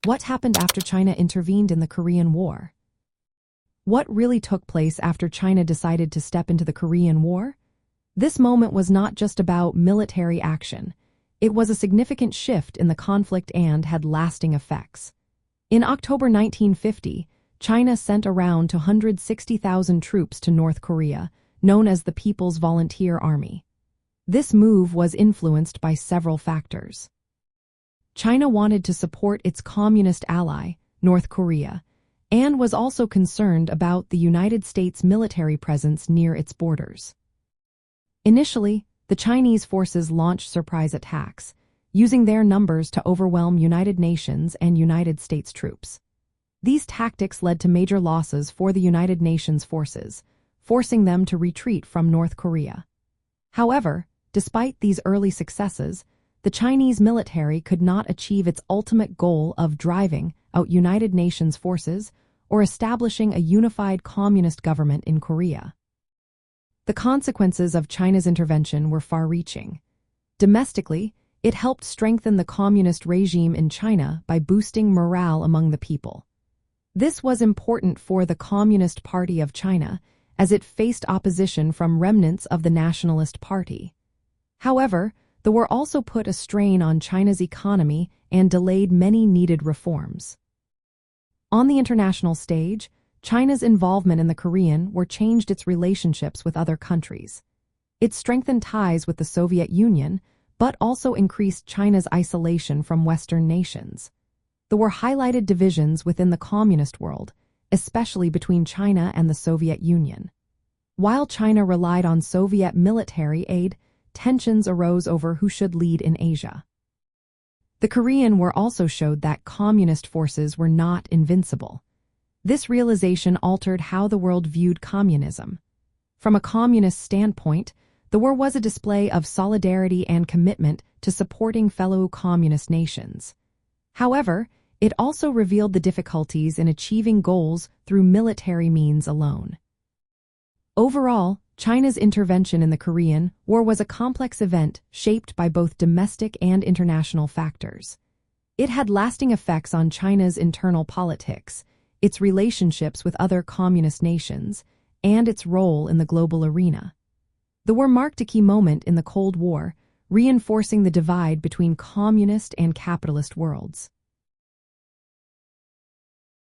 What happened after China intervened in the Korean War? What really took place after China decided to step into the Korean War? This moment was not just about military action. It was a significant shift in the conflict and had lasting effects. In October 1950, China sent around 260,000 troops to North Korea, known as the People's Volunteer Army. This move was influenced by several factors. China wanted to support its communist ally, North Korea, and was also concerned about the United States military presence near its borders. Initially, the Chinese forces launched surprise attacks, using their numbers to overwhelm United Nations and United States troops. These tactics led to major losses for the United Nations forces, forcing them to retreat from North Korea. However, despite these early successes, the Chinese military could not achieve its ultimate goal of driving out United Nations forces or establishing a unified communist government in Korea. The consequences of China's intervention were far-reaching. Domestically, it helped strengthen the communist regime in China by boosting morale among the people. This was important for the Communist Party of China, as it faced opposition from remnants of the Nationalist Party. However, the war also put a strain on China's economy and delayed many needed reforms. On the international stage, China's involvement in the Korean War changed its relationships with other countries. It strengthened ties with the Soviet Union, but also increased China's isolation from Western nations. The war highlighted divisions within the communist world, especially between China and the Soviet Union. While China relied on Soviet military aid, tensions arose over who should lead in Asia. The Korean War also showed that communist forces were not invincible. This realization altered how the world viewed communism. From a communist standpoint, the war was a display of solidarity and commitment to supporting fellow communist nations. However, it also revealed the difficulties in achieving goals through military means alone. Overall, China's intervention in the Korean War was a complex event shaped by both domestic and international factors. It had lasting effects on China's internal politics, its relationships with other communist nations, and its role in the global arena. The war marked a key moment in the Cold War, reinforcing the divide between communist and capitalist worlds.